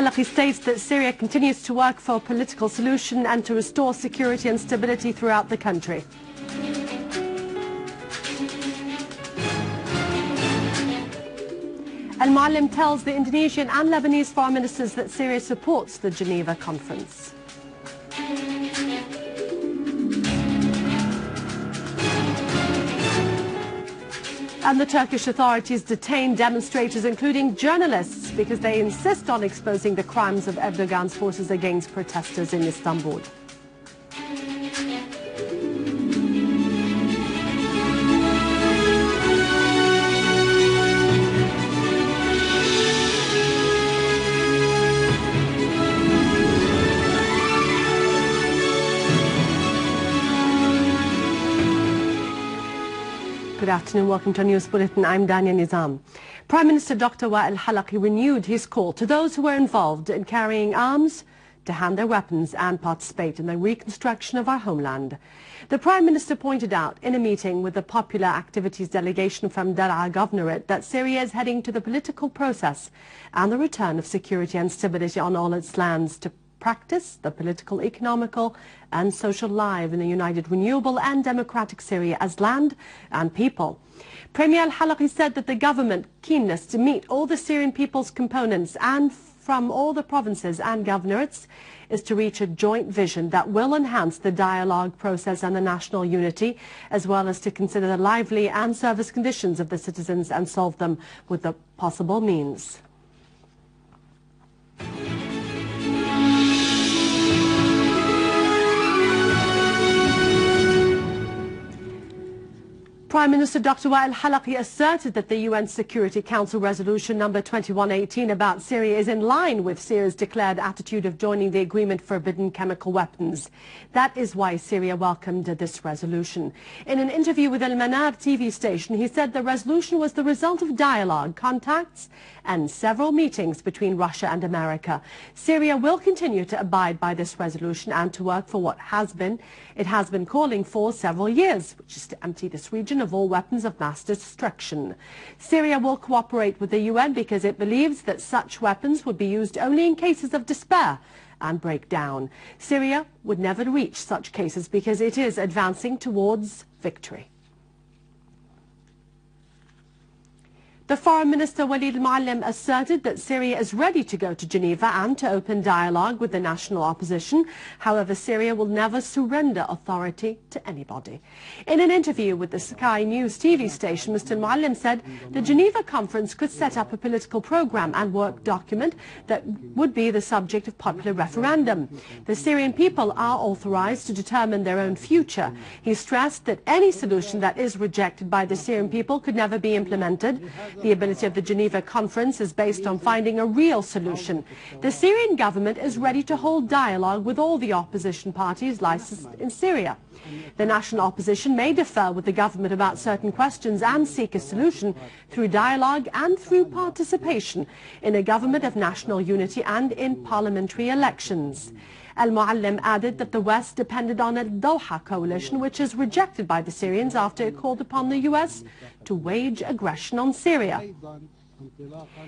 al-Halaqi states that Syria continues to work for a political solution and to restore security and stability throughout the country. Al-Moallem tells the Indonesian and Lebanese foreign ministers that Syria supports the Geneva conference. And the Turkish authorities detain demonstrators, including journalists, because they insist on exposing the crimes of Erdogan's forces against protesters in Istanbul. Good afternoon, welcome to our news bulletin. I'm Dania Nizam. Prime Minister Dr. Al-Halaqi renewed his call to those who were involved in carrying arms to hand their weapons and participate in the reconstruction of our homeland. The Prime Minister pointed out in a meeting with the Popular Activities Delegation from Dar'a Governorate that Syria is heading to the political process and the return of security and stability on all its lands to practice the political, economical and social life in a united, renewable and democratic Syria as land and people. Premier Al-Halaqi said that the government keenness to meet all the Syrian people's components and from all the provinces and governorates is to reach a joint vision that will enhance the dialogue process and the national unity, as well as to consider the lively and service conditions of the citizens and solve them with the possible means. Prime Minister Dr. Al-Halaqi asserted that the UN Security Council Resolution number 2118 about Syria is in line with Syria's declared attitude of joining the agreement forbidding chemical weapons. That is why Syria welcomed this resolution. In an interview with Al-Manar TV station, he said the resolution was the result of dialogue, contacts and several meetings between Russia and America. Syria will continue to abide by this resolution and to work for what it has been calling for several years, which is to empty this region of all weapons of mass destruction. Syria will cooperate with the UN because it believes that such weapons would be used only in cases of despair and breakdown. Syria would never reach such cases because it is advancing towards victory. The Foreign Minister Al-Moallem asserted that Syria is ready to go to Geneva and to open dialogue with the national opposition. However, Syria will never surrender authority to anybody. In an interview with the Sky News TV station, Mr. Al-Moallem said the Geneva conference could set up a political program and work document that would be the subject of popular referendum. The Syrian people are authorized to determine their own future. He stressed that any solution that is rejected by the Syrian people could never be implemented. The ability of the Geneva conference is based on finding a real solution. The Syrian government is ready to hold dialogue with all the opposition parties licensed in Syria. The national opposition may differ with the government about certain questions and seek a solution through dialogue and through participation in a government of national unity and in parliamentary elections. Al-Moallem added that the West depended on a Doha coalition, which is rejected by the Syrians after it called upon the US to wage aggression on Syria.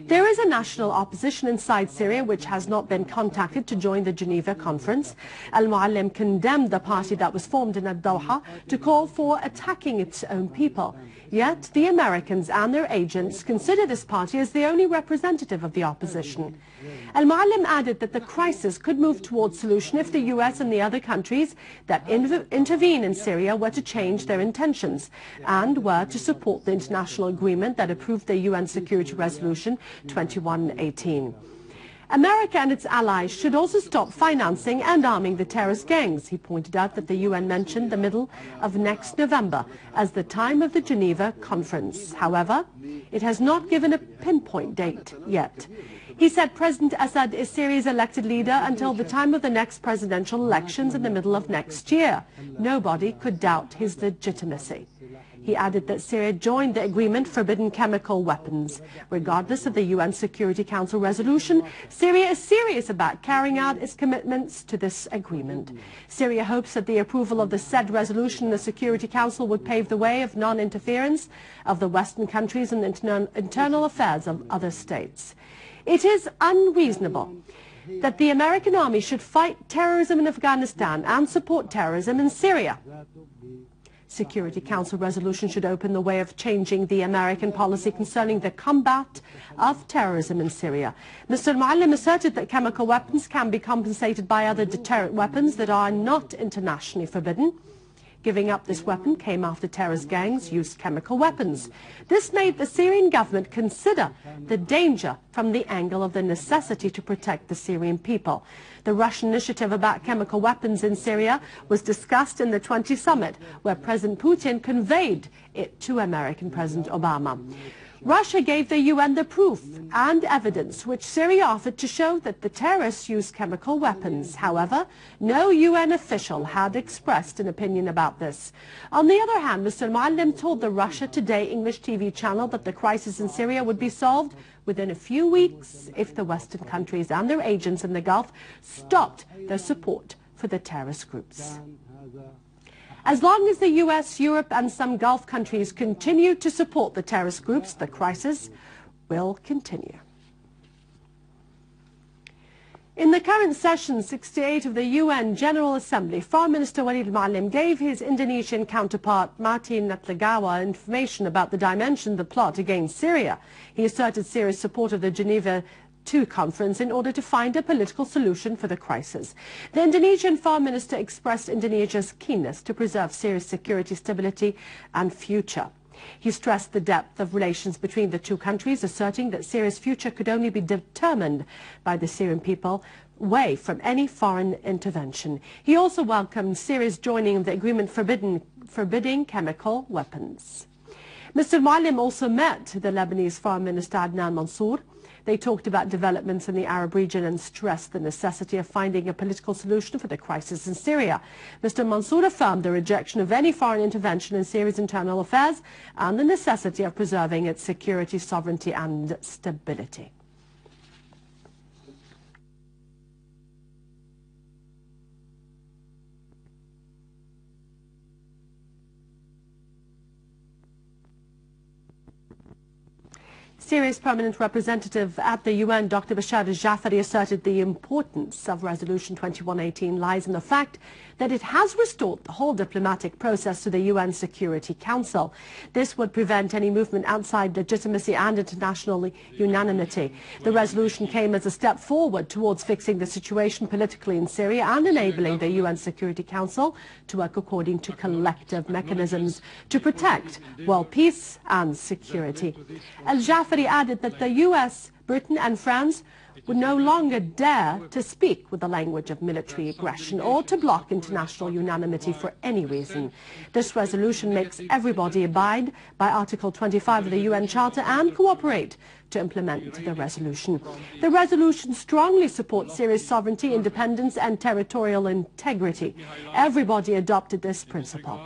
There is a national opposition inside Syria which has not been contacted to join the Geneva conference. Al-Moallem condemned the party that was formed in Doha to call for attacking its own people. Yet the Americans and their agents consider this party as the only representative of the opposition. Al-Moallem added that the crisis could move towards solution if the US and the other countries that intervene in Syria were to change their intentions and were to support the international agreement that approved the UN Security Resolution 2118. America and its allies should also stop financing and arming the terrorist gangs. He pointed out that the UN mentioned the middle of next November as the time of the Geneva conference. However, it has not given a pinpoint date yet. He said President Assad is Syria's elected leader until the time of the next presidential elections in the middle of next year. Nobody could doubt his legitimacy. He added that Syria joined the agreement forbidding chemical weapons. Regardless of the UN Security Council resolution, Syria is serious about carrying out its commitments to this agreement. Syria hopes that the approval of the said resolution in the Security Council would pave the way of non-interference of the Western countries in the internal affairs of other states. It is unreasonable that the American army should fight terrorism in Afghanistan and support terrorism in Syria. Security Council resolution should open the way of changing the American policy concerning the combat of terrorism in Syria. Mr. Al-Moallem asserted that chemical weapons can be compensated by other deterrent weapons that are not internationally forbidden. Giving up this weapon came after terrorist gangs used chemical weapons. This made the Syrian government consider the danger from the angle of the necessity to protect the Syrian people. The Russian initiative about chemical weapons in Syria was discussed in the 20 summit, where President Putin conveyed it to American President Obama. Russia gave the UN the proof and evidence which Syria offered to show that the terrorists used chemical weapons. However, no UN official had expressed an opinion about this. On the other hand, Mr. Al-Moallem told the Russia Today English TV channel that the crisis in Syria would be solved within a few weeks if the Western countries and their agents in the Gulf stopped their support for the terrorist groups. As long as the US, Europe and some Gulf countries continue to support the terrorist groups, the crisis will continue. In the current session 68 of the UN General Assembly, Foreign Minister Walid Al-Moallem gave his Indonesian counterpart Martin Natlegawa information about the dimension of the plot against Syria. He asserted Syria's support of the Geneva II conference in order to find a political solution for the crisis. The Indonesian Foreign Minister expressed Indonesia's keenness to preserve Syria's security, stability and future. He stressed the depth of relations between the two countries, asserting that Syria's future could only be determined by the Syrian people away from any foreign intervention. He also welcomed Syria's joining the agreement forbidding chemical weapons. Mr. Al-Moallem also met the Lebanese Foreign Minister Adnan Mansour. They talked about developments in the Arab region and stressed the necessity of finding a political solution for the crisis in Syria. Mr. Mansour affirmed the rejection of any foreign intervention in Syria's internal affairs and the necessity of preserving its security, sovereignty and stability. Syria's permanent representative at the UN, Dr. Bashar al-Jafari, asserted the importance of Resolution 2118 lies in the fact that it has restored the whole diplomatic process to the UN Security Council. This would prevent any movement outside legitimacy and international unanimity. The resolution came as a step forward towards fixing the situation politically in Syria and enabling the UN Security Council to work according to collective mechanisms to protect world peace and security. Al-Jafari added that the US, Britain and France would no longer dare to speak with the language of military aggression or to block international unanimity for any reason. This resolution makes everybody abide by Article 25 of the UN Charter and cooperate to implement the resolution. The resolution strongly supports Syria's sovereignty, independence and territorial integrity. Everybody adopted this principle.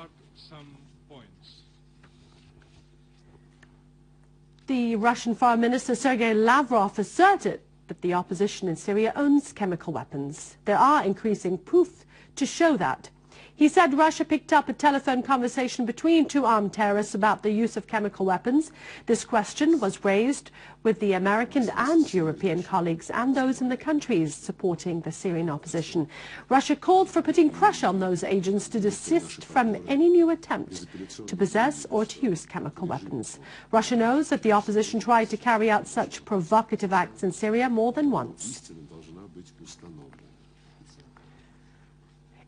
The Russian Foreign Minister Sergei Lavrov asserted that the opposition in Syria owns chemical weapons. There are increasing proof to show that. He said Russia picked up a telephone conversation between two armed terrorists about the use of chemical weapons. This question was raised with the American and European colleagues and those in the countries supporting the Syrian opposition. Russia called for putting pressure on those agents to desist from any new attempt to possess or to use chemical weapons. Russia knows that the opposition tried to carry out such provocative acts in Syria more than once.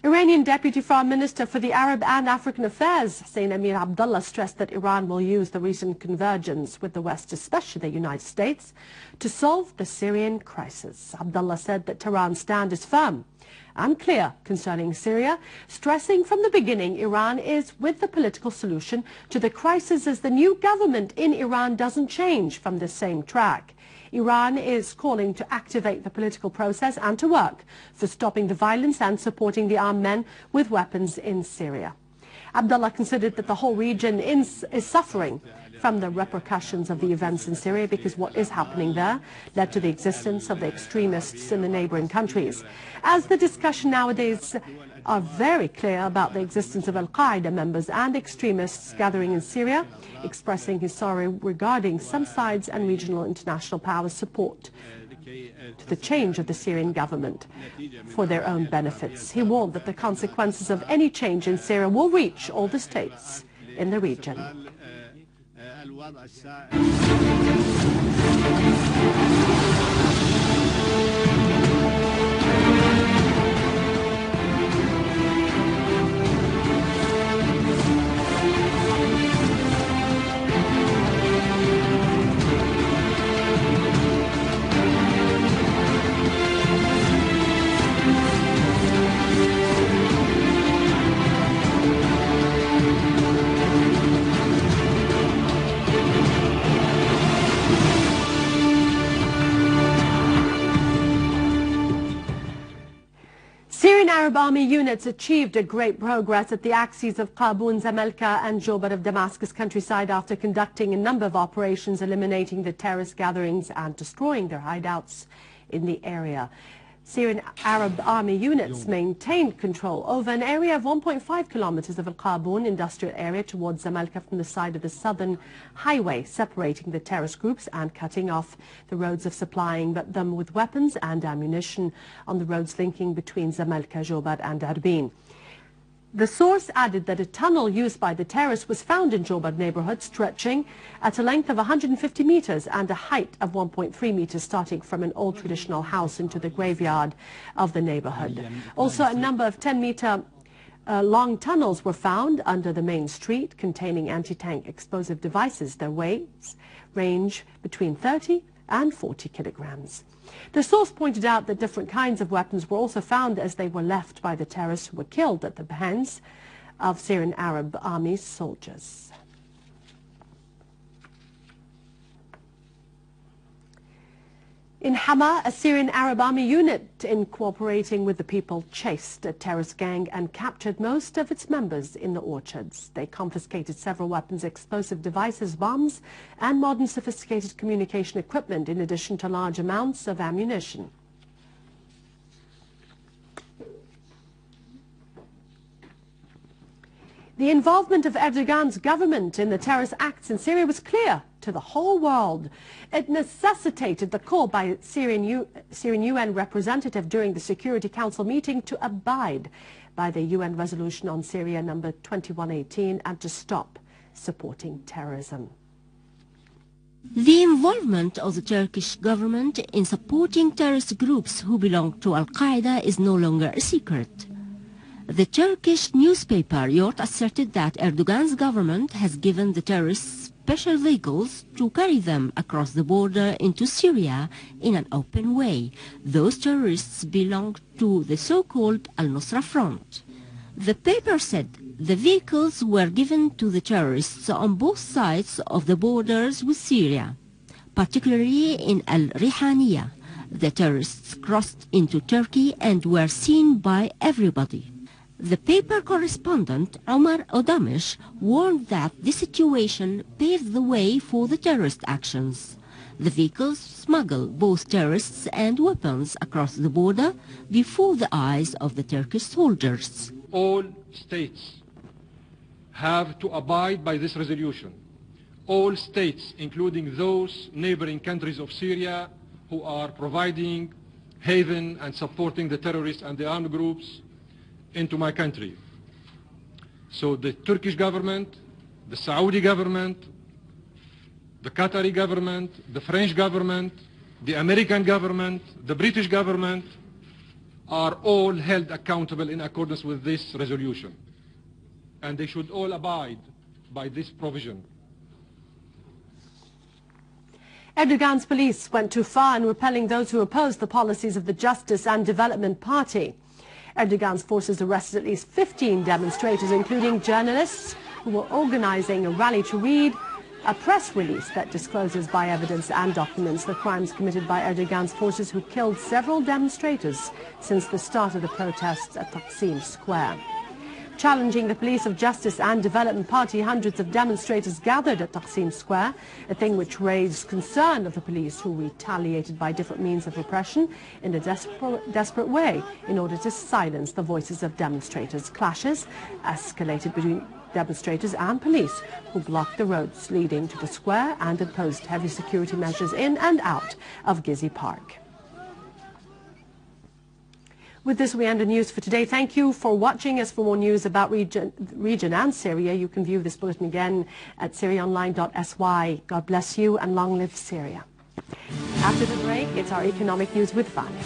Iranian Deputy Foreign Minister for the Arab and African Affairs, Hussein Amir Abdullah, stressed that Iran will use the recent convergence with the West, especially the United States, to solve the Syrian crisis. Abdullah said that Tehran's stand is firm and clear concerning Syria, stressing from the beginning Iran is with the political solution to the crisis as the new government in Iran doesn't change from the same track. Iran is calling to activate the political process and to work for stopping the violence and supporting the armed men with weapons in Syria. Abdullah considered that the whole region is suffering from the repercussions of the events in Syria because what is happening there led to the existence of the extremists in the neighboring countries. As the discussion nowadays are very clear about the existence of al-Qaeda members and extremists gathering in Syria, expressing his sorrow regarding some sides and regional international powers' support to the change of the Syrian government for their own benefits. He warned that the consequences of any change in Syria will reach all the states in the region. Syrian Arab Army units achieved a great progress at the axes of Qabun, Zamalka and Jobar of Damascus countryside after conducting a number of operations eliminating the terrorist gatherings and destroying their hideouts in the area. Syrian Arab Army units maintained control over an area of 1.5 kilometers of Al-Qabun industrial area towards Zamalka from the side of the southern highway, separating the terrorist groups and cutting off the roads of supplying them with weapons and ammunition on the roads linking between Zamalka, Jobar and Arbin. The source added that a tunnel used by the terrorists was found in Jobar neighborhood, stretching at a length of 150 meters and a height of 1.3 meters, starting from an old traditional house into the graveyard of the neighborhood. Also, a number of 10-meter long tunnels were found under the main street containing anti-tank explosive devices. Their weights range between 30 and 40 kilograms. The source pointed out that different kinds of weapons were also found as they were left by the terrorists who were killed at the hands of Syrian Arab Army soldiers. In Hama, a Syrian Arab Army unit, in cooperating with the people, chased a terrorist gang and captured most of its members in the orchards. They confiscated several weapons, explosive devices, bombs, and modern sophisticated communication equipment, in addition to large amounts of ammunition. The involvement of Erdogan's government in the terrorist acts in Syria was clear to the whole world. It necessitated the call by a Syrian UN representative during the Security Council meeting to abide by the UN resolution on Syria number 2118 and to stop supporting terrorism. The involvement of the Turkish government in supporting terrorist groups who belong to Al-Qaeda is no longer a secret. The Turkish newspaper Yort asserted that Erdogan's government has given the terrorists special vehicles to carry them across the border into Syria in an open way. Those terrorists belong to the so-called al-Nusra front. The paper said the vehicles were given to the terrorists on both sides of the borders with Syria, particularly in Al-Rihaniya. The terrorists crossed into Turkey and were seen by everybody. The paper correspondent Omar Odamish warned that this situation paved the way for the terrorist actions. The vehicles smuggle both terrorists and weapons across the border before the eyes of the Turkish soldiers. All states have to abide by this resolution. All states, including those neighboring countries of Syria who are providing haven and supporting the terrorists and the armed groups into my country. So the Turkish government, the Saudi government, the Qatari government, the French government, the American government, the British government are all held accountable in accordance with this resolution. And they should all abide by this provision. Erdogan's police went too far in repelling those who opposed the policies of the Justice and Development Party. Erdogan's forces arrested at least 15 demonstrators, including journalists who were organizing a rally to read a press release that discloses by evidence and documents the crimes committed by Erdogan's forces, who killed several demonstrators since the start of the protests at Taksim Square. Challenging the police of Justice and Development Party, hundreds of demonstrators gathered at Taksim Square, a thing which raised concern of the police, who retaliated by different means of repression in a desperate way in order to silence the voices of demonstrators. Clashes escalated between demonstrators and police, who blocked the roads leading to the square and imposed heavy security measures in and out of Gezi Park. With this, we end the news for today. Thank you for watching us. For more news about region and Syria, you can view this bulletin again at syriaonline.sy. God bless you and long live Syria. After the break, it's our economic news with Vanya.